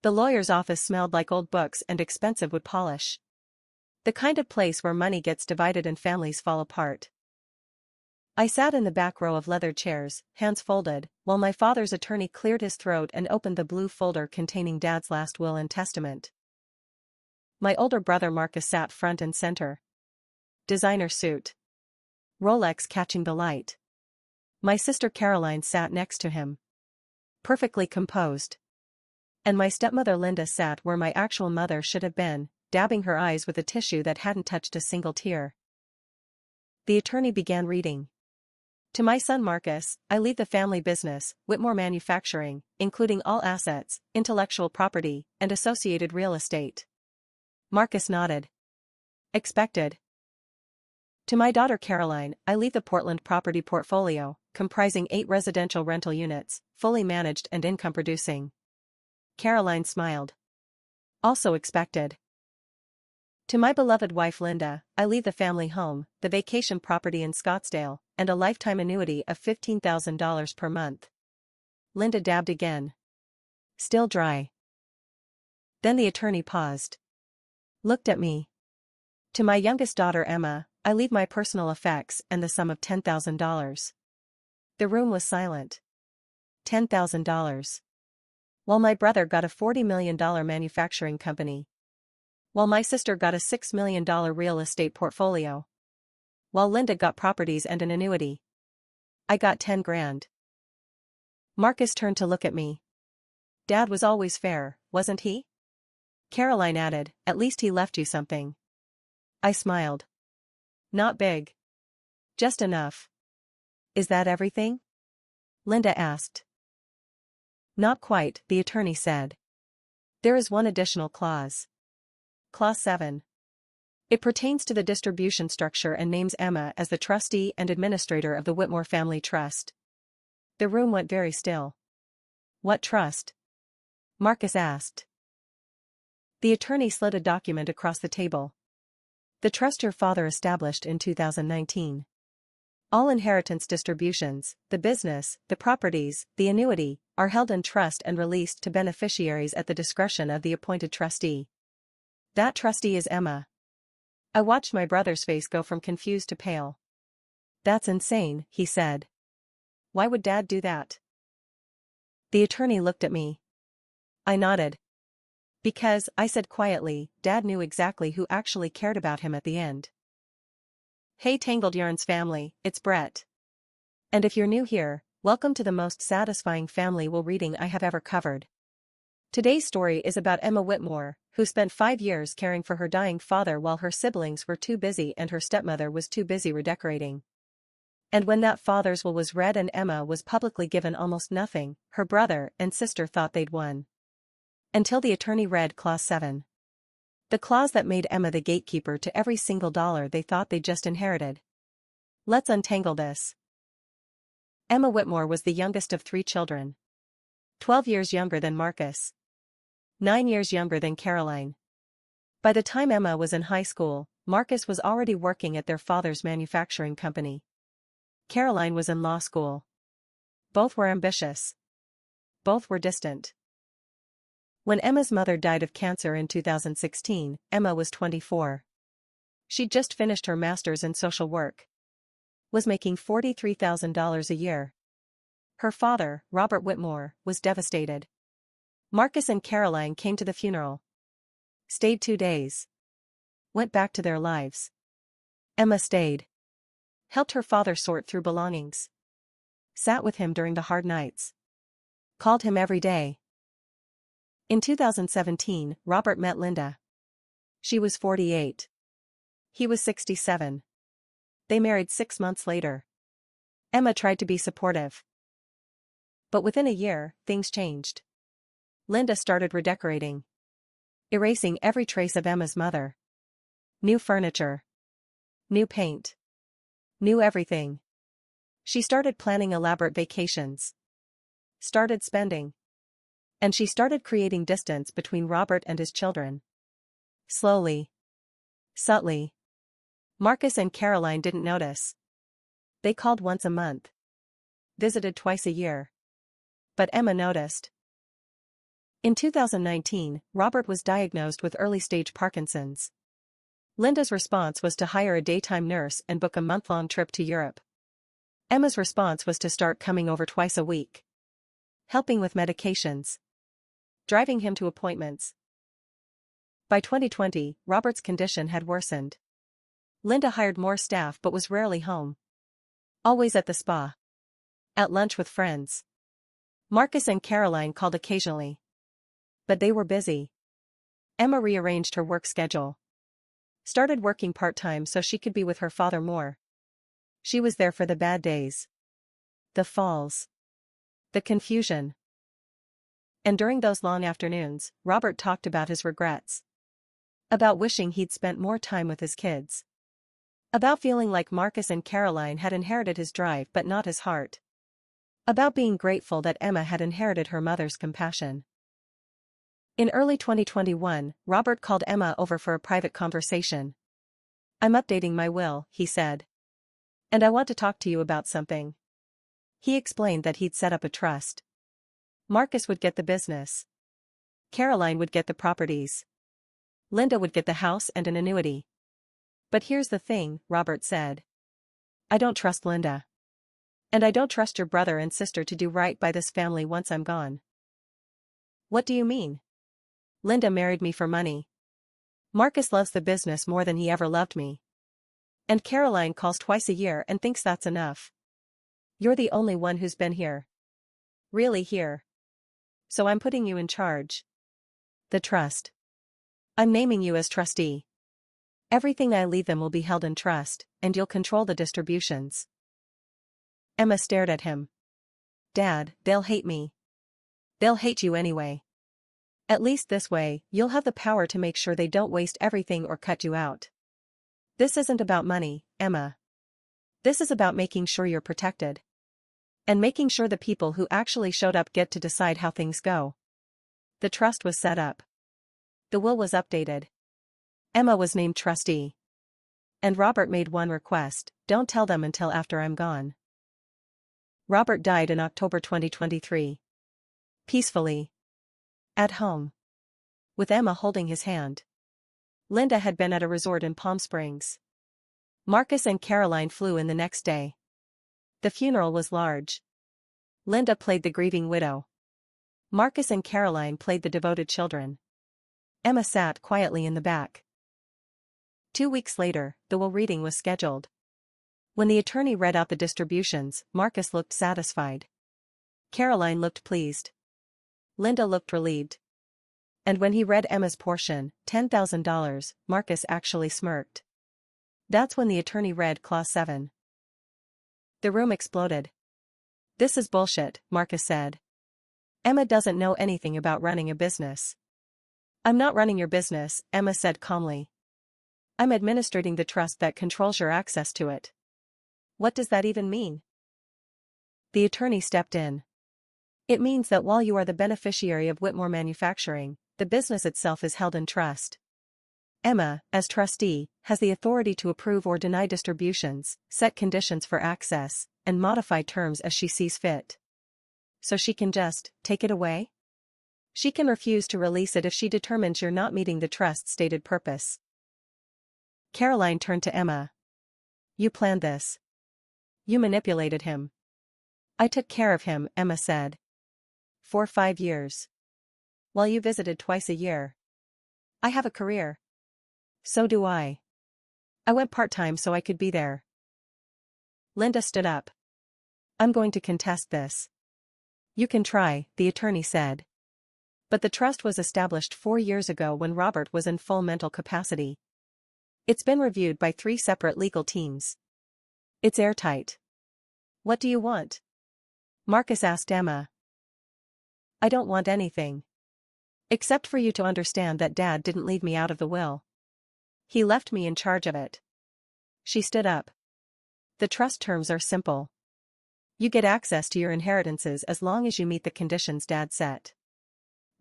The lawyer's office smelled like old books and expensive wood polish. The kind of place where money gets divided and families fall apart. I sat in the back row of leather chairs, hands folded, while my father's attorney cleared his throat and opened the blue folder containing Dad's last will and testament. My older brother Marcus sat front and center. Designer suit. Rolex catching the light. My sister Caroline sat next to him. Perfectly composed. And my stepmother Linda sat where my actual mother should have been, dabbing her eyes with a tissue that hadn't touched a single tear. The attorney began reading. To my son Marcus, I leave the family business, Whitmore Manufacturing, including all assets, intellectual property, and associated real estate. Marcus nodded. Expected. To my daughter Caroline, I leave the Portland property portfolio, comprising 8 residential rental units, fully managed and income-producing. Caroline smiled. Also expected. To my beloved wife Linda, I leave the family home, the vacation property in Scottsdale, and a lifetime annuity of $15,000 per month. Linda dabbed again. Still dry. Then the attorney paused. Looked at me. To my youngest daughter Emma, I leave my personal effects and the sum of $10,000. The room was silent. $10,000. While my brother got a $40 million manufacturing company. While my sister got a $6 million real estate portfolio. While Linda got properties and an annuity. I got 10 grand. Marcus turned to look at me. Dad was always fair, wasn't he? Caroline added, at least he left you something. I smiled. Not big. Just enough. Is that everything? Linda asked. Not quite, the attorney said. There is one additional clause. Clause 7. It pertains to the distribution structure and names Emma as the trustee and administrator of the Whitmore Family Trust. The room went very still. What trust? Marcus asked. The attorney slid a document across the table. The trust your father established in 2019. All inheritance distributions, the business, the properties, the annuity, are held in trust and released to beneficiaries at the discretion of the appointed trustee. That trustee is Emma. I watched my brother's face go from confused to pale. That's insane, he said. Why would Dad do that? The attorney looked at me. I nodded. Because, I said quietly, Dad knew exactly who actually cared about him at the end. Hey Tangled Yarns family, it's Brett. And if you're new here, welcome to the most satisfying family will reading I have ever covered. Today's story is about Emma Whitmore, who spent 5 years caring for her dying father while her siblings were too busy and her stepmother was too busy redecorating. And when that father's will was read and Emma was publicly given almost nothing, her brother and sister thought they'd won. Until the attorney read Clause 7. The clause that made Emma the gatekeeper to every single dollar they thought they just inherited. Let's untangle this. Emma Whitmore was the youngest of 3 children. 12 years younger than Marcus. 9 years younger than Caroline. By the time Emma was in high school, Marcus was already working at their father's manufacturing company. Caroline was in law school. Both were ambitious. Both were distant. When Emma's mother died of cancer in 2016, Emma was 24. She'd just finished her master's in social work. Was making $43,000 a year. Her father, Robert Whitmore, was devastated. Marcus and Caroline came to the funeral. Stayed 2 days. Went back to their lives. Emma stayed. Helped her father sort through belongings. Sat with him during the hard nights. Called him every day. In 2017, Robert met Linda. She was 48. He was 67. They married 6 months later. Emma tried to be supportive. But within a year, things changed. Linda started redecorating. Erasing every trace of Emma's mother. New furniture. New paint. New everything. She started planning elaborate vacations. Started spending. And she started creating distance between Robert and his children. Slowly. Subtly. Marcus and Caroline didn't notice. They called once a month. Visited twice a year. But Emma noticed. In 2019, Robert was diagnosed with early-stage Parkinson's. Linda's response was to hire a daytime nurse and book a month-long trip to Europe. Emma's response was to start coming over twice a week, helping with medications, driving him to appointments. By 2020, Robert's condition had worsened. Linda hired more staff but was rarely home. Always at the spa. At lunch with friends. Marcus and Caroline called occasionally. But they were busy. Emma rearranged her work schedule. Started working part-time so she could be with her father more. She was there for the bad days. The falls. The confusion. And during those long afternoons, Robert talked about his regrets. About wishing he'd spent more time with his kids. About feeling like Marcus and Caroline had inherited his drive but not his heart. About being grateful that Emma had inherited her mother's compassion. In early 2021, Robert called Emma over for a private conversation. "I'm updating my will," he said. "And I want to talk to you about something." He explained that he'd set up a trust. Marcus would get the business. Caroline would get the properties. Linda would get the house and an annuity. "But here's the thing," Robert said. "I don't trust Linda. And I don't trust your brother and sister to do right by this family once I'm gone." "What do you mean?" "Linda married me for money. Marcus loves the business more than he ever loved me. And Caroline calls twice a year and thinks that's enough. You're the only one who's been here. Really here. So I'm putting you in charge. The trust. I'm naming you as trustee. Everything I leave them will be held in trust, and you'll control the distributions." Emma stared at him. "Dad, they'll hate me." "They'll hate you anyway. At least this way, you'll have the power to make sure they don't waste everything or cut you out. This isn't about money, Emma. This is about making sure you're protected. And making sure the people who actually showed up get to decide how things go." The trust was set up. The will was updated. Emma was named trustee. And Robert made one request: "Don't tell them until after I'm gone." Robert died in October 2023. Peacefully. At home. With Emma holding his hand. Linda had been at a resort in Palm Springs. Marcus and Caroline flew in the next day. The funeral was large. Linda played the grieving widow. Marcus and Caroline played the devoted children. Emma sat quietly in the back. 2 weeks later, the will reading was scheduled. When the attorney read out the distributions, Marcus looked satisfied. Caroline looked pleased. Linda looked relieved. And when he read Emma's portion, $10,000, Marcus actually smirked. That's when the attorney read Clause 7. The room exploded. "This is bullshit," Marcus said. "Emma doesn't know anything about running a business." "I'm not running your business," Emma said calmly. "I'm administrating the trust that controls your access to it." "What does that even mean?" The attorney stepped in. "It means that while you are the beneficiary of Whitmore Manufacturing, the business itself is held in trust. Emma, as trustee, has the authority to approve or deny distributions, set conditions for access, and modify terms as she sees fit. So she can just take it away? She can refuse to release it if she determines you're not meeting the trust's stated purpose." Caroline turned to Emma. "You planned this. You manipulated him." "I took care of him," Emma said. "For 5 years. While you visited twice a year. I have a career." "So do I. I went part-time so I could be there." Linda stood up. "I'm going to contest this." "You can try," the attorney said. "But the trust was established 4 years ago when Robert was in full mental capacity. It's been reviewed by 3 separate legal teams. It's airtight." "What do you want?" Marcus asked Emma. "I don't want anything. Except for you to understand that Dad didn't leave me out of the will. He left me in charge of it." She stood up. "The trust terms are simple. You get access to your inheritances as long as you meet the conditions Dad set.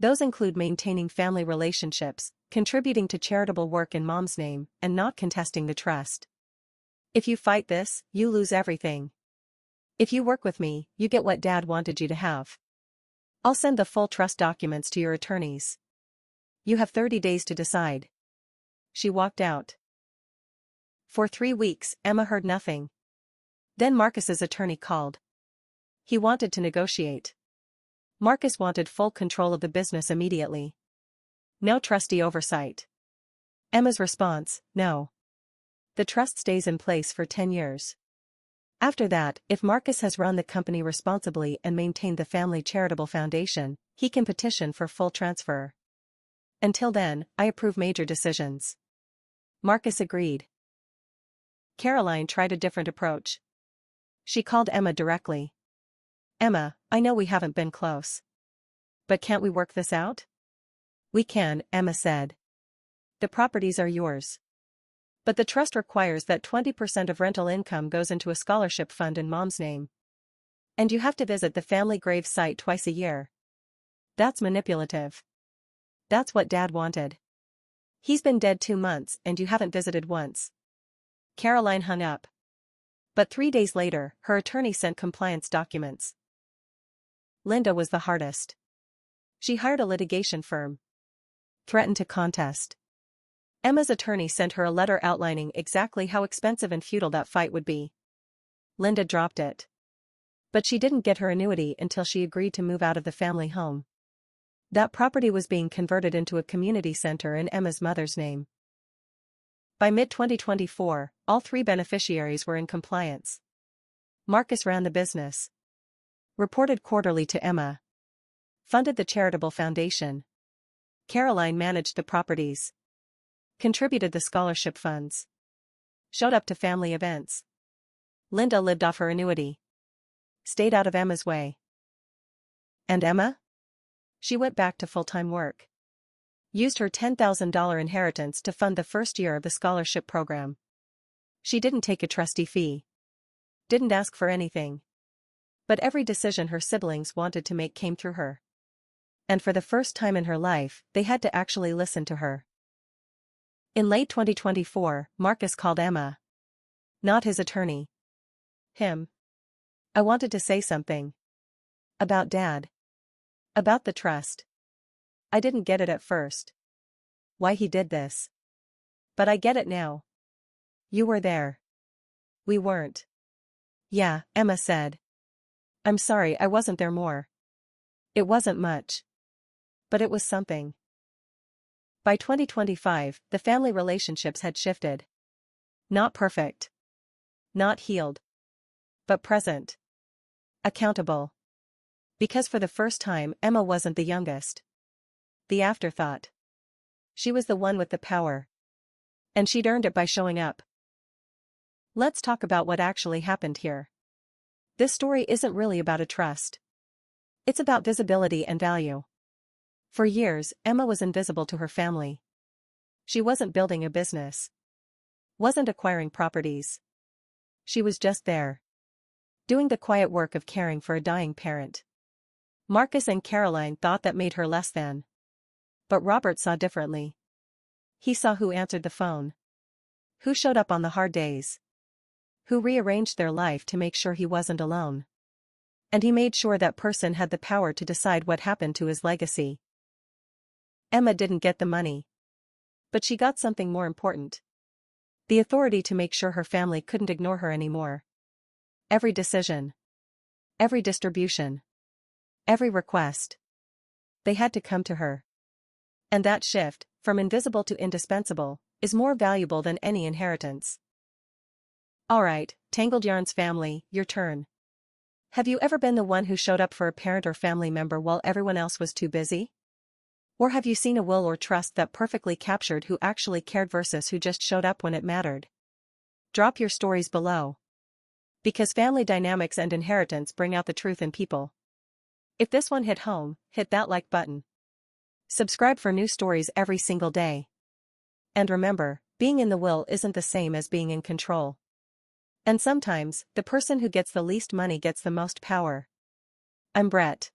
Those include maintaining family relationships, contributing to charitable work in Mom's name, and not contesting the trust. If you fight this, you lose everything. If you work with me, you get what Dad wanted you to have." I'll send the full trust documents to your attorneys. You have 30 days to decide. She walked out. For 3 weeks, Emma heard nothing. Then Marcus's attorney called. He wanted to negotiate. Marcus wanted full control of the business immediately. No trustee oversight. Emma's response, no. The trust stays in place for 10 years. After that, if Marcus has run the company responsibly and maintained the family charitable foundation, he can petition for full transfer. Until then, I approve major decisions. Marcus agreed. Caroline tried a different approach. She called Emma directly. Emma, I know we haven't been close. But can't we work this out? We can, Emma said. The properties are yours. But the trust requires that 20% of rental income goes into a scholarship fund in Mom's name. And you have to visit the family grave site twice a year. That's manipulative. That's what Dad wanted. He's been dead 2 months and you haven't visited once. Caroline hung up. But 3 days later, her attorney sent compliance documents. Linda was the hardest. She hired a litigation firm. Threatened to contest. Emma's attorney sent her a letter outlining exactly how expensive and futile that fight would be. Linda dropped it. But she didn't get her annuity until she agreed to move out of the family home. That property was being converted into a community center in Emma's mother's name. By mid-2024, all 3 beneficiaries were in compliance. Marcus ran the business. Reported quarterly to Emma. Funded the charitable foundation. Caroline managed the properties. Contributed the scholarship funds. Showed up to family events. Linda lived off her annuity. Stayed out of Emma's way. And Emma? She went back to full-time work. Used her $10,000 inheritance to fund the first year of the scholarship program. She didn't take a trustee fee. Didn't ask for anything. But every decision her siblings wanted to make came through her. And for the first time in her life, they had to actually listen to her. In late 2024, Marcus called Emma. Not his attorney. Him. I wanted to say something. About Dad. About the trust. I didn't get it at first. Why he did this. But I get it now. You were there. We weren't. Yeah, Emma said. I'm sorry I wasn't there more. It wasn't much. But it was something. By 2025, the family relationships had shifted. Not perfect. Not healed. But present. Accountable. Because for the first time, Emma wasn't the youngest. The afterthought. She was the one with the power. And she'd earned it by showing up. Let's talk about what actually happened here. This story isn't really about a trust. It's about visibility and value. For years, Emma was invisible to her family. She wasn't building a business. Wasn't acquiring properties. She was just there. Doing the quiet work of caring for a dying parent. Marcus and Caroline thought that made her less than. But Robert saw differently. He saw who answered the phone. Who showed up on the hard days. Who rearranged their life to make sure he wasn't alone. And he made sure that person had the power to decide what happened to his legacy. Emma didn't get the money. But she got something more important. The authority to make sure her family couldn't ignore her anymore. Every decision. Every distribution. Every request. They had to come to her. And that shift, from invisible to indispensable, is more valuable than any inheritance. Alright, Tangled Yarns family, your turn. Have you ever been the one who showed up for a parent or family member while everyone else was too busy? Or have you seen a will or trust that perfectly captured who actually cared versus who just showed up when it mattered? Drop your stories below. Because family dynamics and inheritance bring out the truth in people. If this one hit home, hit that like button. Subscribe for new stories every single day. And remember, being in the will isn't the same as being in control. And sometimes, the person who gets the least money gets the most power. I'm Brett.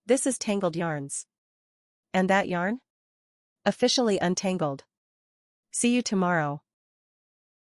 This is Tangled Yarns. And that yarn? Officially untangled. See you tomorrow.